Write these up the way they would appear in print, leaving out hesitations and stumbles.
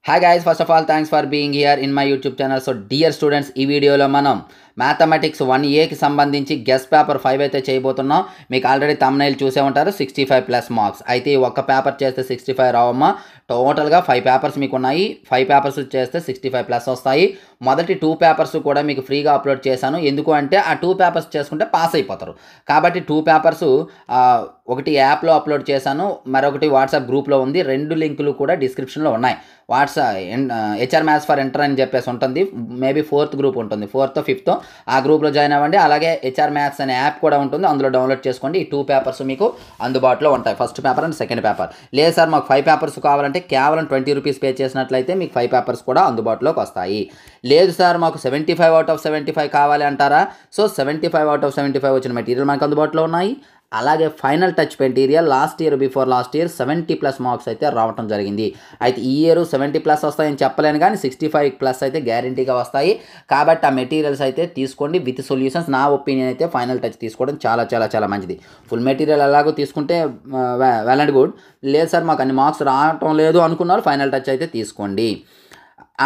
Hi guys, first of all thanks for being here in my YouTube channel. So dear students, ఈ వీడియోలో మనం mathematics 1Aకి సంబంధించి guest paper 5 అయితే చేయబోతున్నాం. మీకు ఆల్రెడీ థంబ్నెయిల్ చూసే ఉంటారు, 65 ప్లస్ మార్క్స్. అయితే ఈ ఒక్క పేపర్ చేస్తే 65 రావమ్మా. టోటల్గా 5 పేపర్స్ మీకు ఉన్నాయి. 5 పేపర్స్ చేస్తే 65 ప్లస్ వస్తాయి. మొదటి 2 పేపర్స్ కూడా మీకు ఫ్రీగా అప్లోడ్ చేశాను. ఎందుకు అంటే ఆ 2 పేపర్స్ చేసుకుంటే పాస్ అయిపోతారు. కాబట్టి 2 పేపర్స్ ఒకటి యాప్లో అప్లోడ్ చేశాను, మరొకటి వాట్సాప్ గ్రూప్లో ఉంది. 2 లింకులు కూడా డిస్క్రిప్షన్లో ఉన్నాయి. హెచ్ఆర్ మ్యాథ్స్ ఫర్ ఇంటర్ అని చెప్పేసి ఉంటుంది. మేబీ 4th గ్రూప్ ఉంటుంది, 4th 5th ఆ గ్రూప్లో జాయిన్ అవ్వండి. అలాగే హెచ్ఆర్ మ్యాథ్స్ అనే యాప్ కూడా ఉంటుంది, అందులో డౌన్లోడ్ చేసుకోండి. ఈ 2 పేపర్స్ మీకు అందుబాటులో ఉంటాయి, first paper and second paper. లేదు సార్ మాకు 5 పేపర్స్ కావాలంటే కేవలం 20 రూపీస్ పే చేసినట్లయితే మీకు 5 పేపర్స్ కూడా అందుబాటులోకి వస్తాయి. లేదు సార్ మాకు 75 అవుట్ ఆఫ్ 75 కావాలి అంటారా? సో 75 అవుట్ ఆఫ్ 75 వచ్చిన మెటీరియల్ మనకు అందుబాటులో ఉన్నాయి. అలాగే final touch material last year 70 plus marks అయితే రావడం జరిగింది. అయితే ఈ ఇయర్ 70 ప్లస్ వస్తాయని చెప్పలేను, కానీ 65 ప్లస్ అయితే గ్యారంటీగా వస్తాయి. కాబట్టి ఆ మెటీరియల్స్ అయితే తీసుకోండి విత్ సొల్యూషన్స్. నా ఒపీనియన్ అయితే ఫైనల్ టచ్ తీసుకోవడం చాలా చాలా చాలా మంచిది. ఫుల్ మెటీరియల్ ఎలాగో తీసుకుంటే వెల్ అండ్ గుడ్. లేదు సార్ మాకు అన్ని మార్క్స్ రావటం లేదు అనుకున్నారు, ఫైనల్ టచ్ అయితే తీసుకోండి.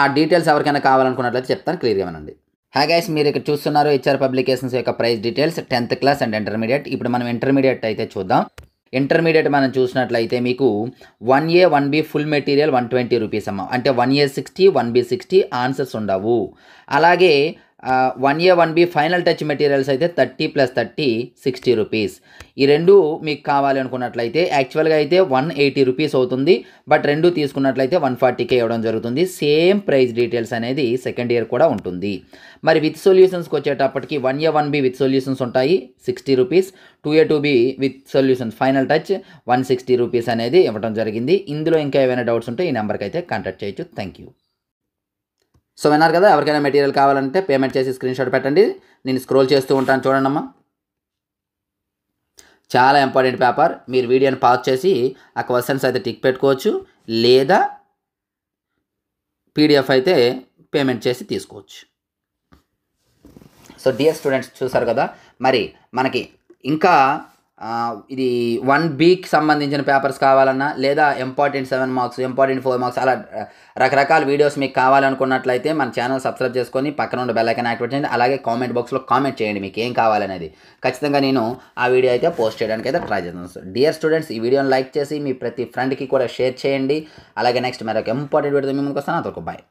ఆ డీటెయిల్స్ ఎవరికైనా కావాలనుకున్నట్లయితే చెప్తాను, క్లియర్గా వినండి. హాయ్ గైస్, మీరు ఇక్కడ చూస్తున్నారు హెచ్ఆర్ పబ్లికేషన్స్ యొక్క price details 10th class and intermediate. ఇప్పుడు మనం ఇంటర్మీడియట్ అయితే చూద్దాం. ఇంటర్మీడియట్ మనం చూసినట్లయితే మీకు 1A 1B full material 120 rupees అమ్మ. అంటే 1A 60 1B 60 ఆన్సర్స్ ఉండవు. అలాగే 1A 1B final touch materials అయితే 30 ప్లస్ 30 60 రూపీస్. ఈ రెండు మీకు కావాలి అనుకున్నట్లయితే యాక్చువల్గా అయితే 180 రూపీస్ అవుతుంది. బట్ రెండు తీసుకున్నట్లయితే 140K ఇవ్వడం జరుగుతుంది. సేమ్ ప్రైస్ డీటెయిల్స్ అనేది సెకండ్ ఇయర్ కూడా ఉంటుంది. మరి విత్ సొల్యూషన్స్కి వచ్చేటప్పటికి 1A 1B విత్ సొల్యూషన్స్ ఉంటాయి 60 rupees. 2A 2B with solutions final touch 160 rupees అనేది ఇవ్వడం జరిగింది. ఇందులో ఇంకా ఏమైనా డౌట్స్ ఉంటే ఈ నెంబర్కి అయితే కాంటాక్ట్ చేయొచ్చు. Thank you. సో విన్నారు కదా, ఎవరికైనా మెటీరియల్ కావాలంటే పేమెంట్ చేసి స్క్రీన్ షాట్ పెట్టండి. నేను స్క్రోల్ చేస్తూ ఉంటాను, చూడండి అమ్మా. చాలా ఇంపార్టెంట్ పేపర్. మీరు వీడియోని పాజ్ చేసి ఆ క్వశ్చన్స్ అయితే టిక్ పెట్టుకోవచ్చు, లేదా PDF అయితే పేమెంట్ చేసి తీసుకోవచ్చు. సో డియర్ స్టూడెంట్స్, చూసారు కదా, మరి మనకి ఇంకా ఇది 1Bకి సంబంధించిన పేపర్స్ కావాలన్నా, లేదా ఇంపార్టెంట్ 7 మార్క్స్ ఇంపార్టెంట్ 4 మార్క్స్ అలా రకరకాల వీడియోస్ మీకు కావాలనుకున్నట్లయితే మన ఛానల్ సబ్స్క్రైబ్ చేసుకొని పక్కన ఉన్న బెల్ ఐకాన్ యాక్టివేట్ చేయండి. అలాగే కామెంట్ బాక్స్లో కామెంట్ చేయండి మీకు ఏం కావాలనేది. ఖచ్చితంగా నేను ఆ వీడియో అయితే పోస్ట్ చేయడానికి అయితే ట్రై చేస్తాను. డియర్ స్టూడెంట్స్, ఈ వీడియోని లైక్ చేసి మీ ప్రతి ఫ్రెండ్కి కూడా షేర్ చేయండి. అలాగే నెక్స్ట్ మరొక ఇంపార్టెంట్ వీడియో ముందుకు వస్తాను. అంతవరకు బాయ్.